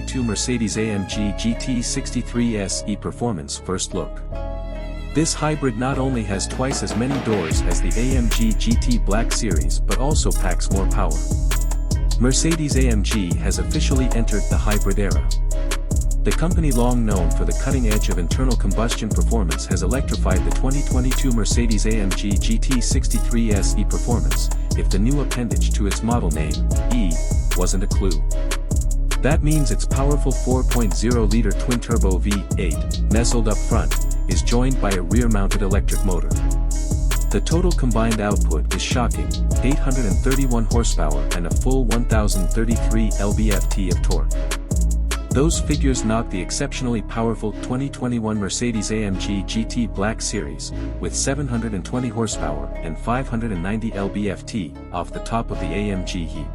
2022 Mercedes-AMG GT63 S e-Performance first look. This hybrid not only has twice as many doors as the AMG GT Black Series but also packs more power. Mercedes-AMG has officially entered the hybrid era. The company, long known for the cutting edge of internal combustion performance, has electrified the 2022 Mercedes-AMG GT63 S e-Performance, if the new appendage to its model name, E, wasn't a clue. That means its powerful 4.0-liter twin-turbo V8, nestled up front, is joined by a rear-mounted electric motor. The total combined output is shocking, 831 horsepower and a full 1033 lb-ft of torque. Those figures knock the exceptionally powerful 2021 Mercedes-AMG GT Black Series, with 720 horsepower and 590 lb-ft, off the top of the AMG heap.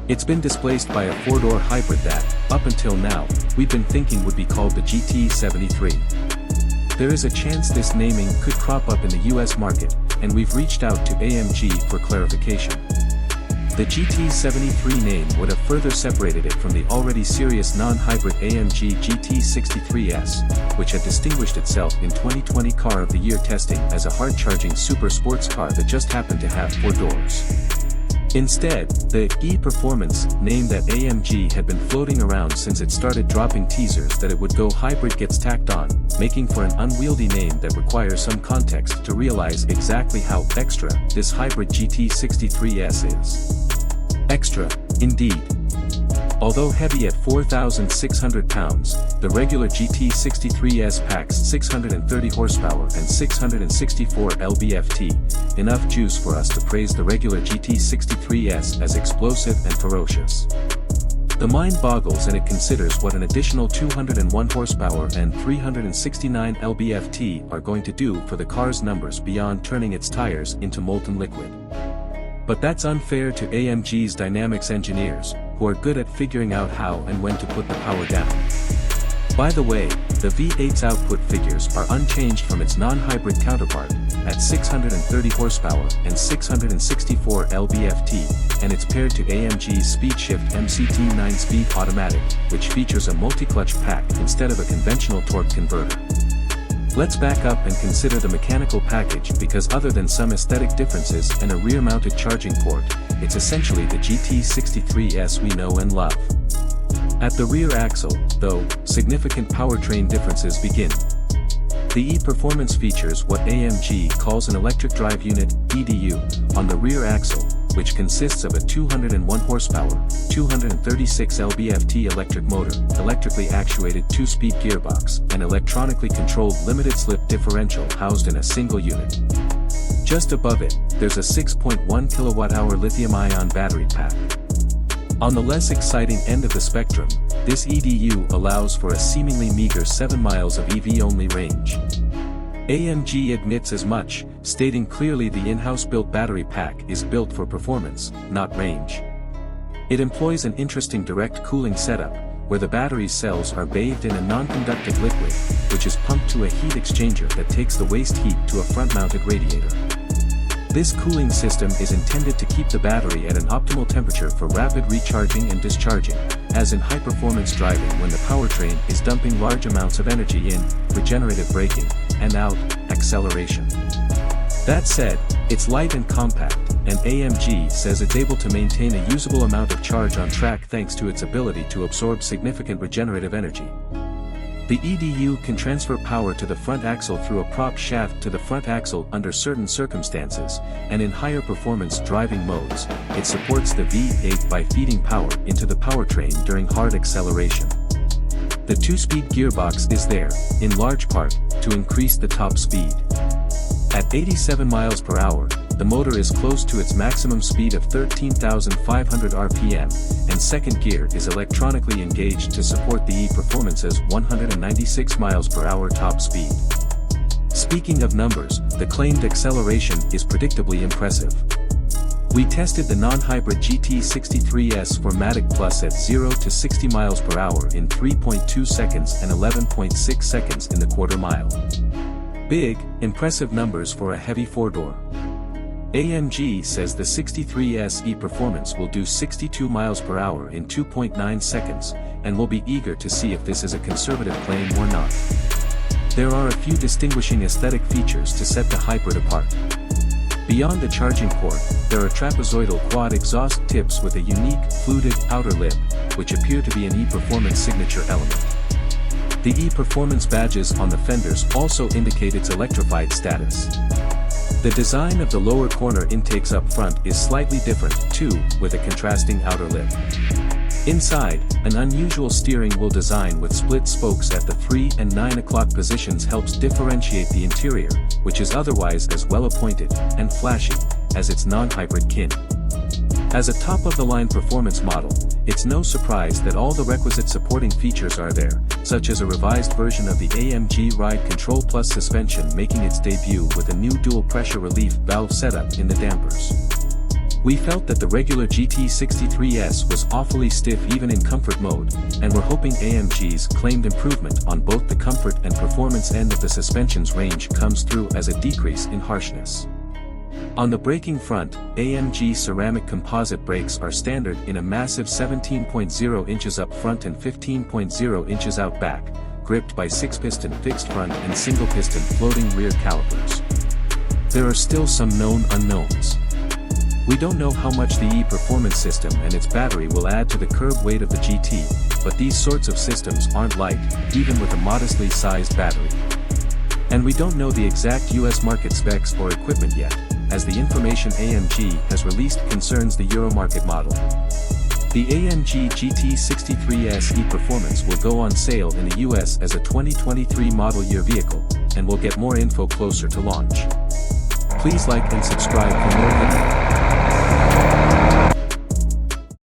It's been displaced by a four-door hybrid that, up until now, we've been thinking would be called the GT73. There is a chance this naming could crop up in the US market, and we've reached out to AMG for clarification. The GT73 name would have further separated it from the already serious non-hybrid AMG GT63 S, which had distinguished itself in 2020 Car of the Year testing as a hard-charging super sports car that just happened to have four doors. Instead, the e-Performance name that AMG had been floating around since it started dropping teasers that it would go hybrid gets tacked on, making for an unwieldy name that requires some context to realize exactly how extra this hybrid GT63 S is. Extra, indeed. Although heavy at 4,600 pounds, the regular GT63 S packs 630 horsepower and 664 lb-ft, enough juice for us to praise the regular GT63 S as explosive and ferocious. The mind boggles and it considers what an additional 201 horsepower and 369 lb-ft are going to do for the car's numbers beyond turning its tires into molten liquid. But that's unfair to AMG's dynamics engineers, who are good at figuring out how and when to put the power down. By the way, the V8's output figures are unchanged from its non-hybrid counterpart, at 630 horsepower and 664 lb-ft, and it's paired to AMG's SpeedShift MCT 9-speed automatic, which features a multi-clutch pack instead of a conventional torque converter. Let's back up and consider the mechanical package, because other than some aesthetic differences and a rear-mounted charging port, it's essentially the GT63 S we know and love. At the rear axle, though, significant powertrain differences begin. The e-Performance features what AMG calls an electric drive unit, EDU, on the rear axle, which consists of a 201 horsepower, 236 lb-ft electric motor, electrically actuated 2-speed gearbox, and electronically controlled limited-slip differential housed in a single unit. Just above it, there's a 6.1 kWh lithium-ion battery pack. On the less exciting end of the spectrum, this EDU allows for a seemingly meager 7 miles of EV-only range. AMG admits as much, stating clearly the in-house built battery pack is built for performance, not range. It employs an interesting direct cooling setup, where the battery cells are bathed in a non-conductive liquid, which is pumped to a heat exchanger that takes the waste heat to a front-mounted radiator. This cooling system is intended to keep the battery at an optimal temperature for rapid recharging and discharging, as in high-performance driving when the powertrain is dumping large amounts of energy in, regenerative braking, and out, acceleration. That said, it's light and compact, and AMG says it's able to maintain a usable amount of charge on track thanks to its ability to absorb significant regenerative energy. The EDU can transfer power to the front axle through a prop shaft to the front axle under certain circumstances, and in higher performance driving modes, it supports the V8 by feeding power into the powertrain during hard acceleration. The 2-speed gearbox is there, in large part, to increase the top speed. At 87 miles per hour, the motor is close to its maximum speed of 13,500 RPM, and second gear is electronically engaged to support the e-Performance's 196 miles per hour top speed. Speaking of numbers, the claimed acceleration is predictably impressive. We tested the non-hybrid GT63 S Formatic Plus at 0 to 60 miles per hour in 3.2 seconds and 11.6 seconds in the quarter mile. Big, impressive numbers for a heavy four-door. AMG says the 63S e-Performance will do 62 miles per hour in 2.9 seconds, and will be eager to see if this is a conservative claim or not. There are a few distinguishing aesthetic features to set the hybrid apart. Beyond the charging port, there are trapezoidal quad exhaust tips with a unique, fluted outer lip, which appear to be an e-Performance signature element. The e-Performance badges on the fenders also indicate its electrified status. The design of the lower corner intakes up front is slightly different, too, with a contrasting outer lip. Inside, an unusual steering wheel design with split spokes at the 3 and 9 o'clock positions helps differentiate the interior, which is otherwise as well-appointed and flashy as its non-hybrid kin. As a top-of-the-line performance model, it's no surprise that all the requisite supporting features are there, such as a revised version of the AMG Ride Control Plus suspension making its debut with a new dual pressure relief valve setup in the dampers. We felt that the regular GT63 S was awfully stiff even in comfort mode, and we're hoping AMG's claimed improvement on both the comfort and performance end of the suspension's range comes through as a decrease in harshness. On the braking front, AMG ceramic composite brakes are standard in a massive 17.0 inches up front and 15.0 inches out back, gripped by 6-piston fixed front and single-piston floating rear calipers. There are still some known unknowns. We don't know how much the e-Performance system and its battery will add to the curb weight of the GT, but these sorts of systems aren't light, even with a modestly sized battery. And we don't know the exact US market specs or equipment yet, as the information AMG has released concerns the Euromarket model. The AMG GT63 S e-Performance will go on sale in the US as a 2023 model year vehicle, and we'll get more info closer to launch. Please like and subscribe for more videos.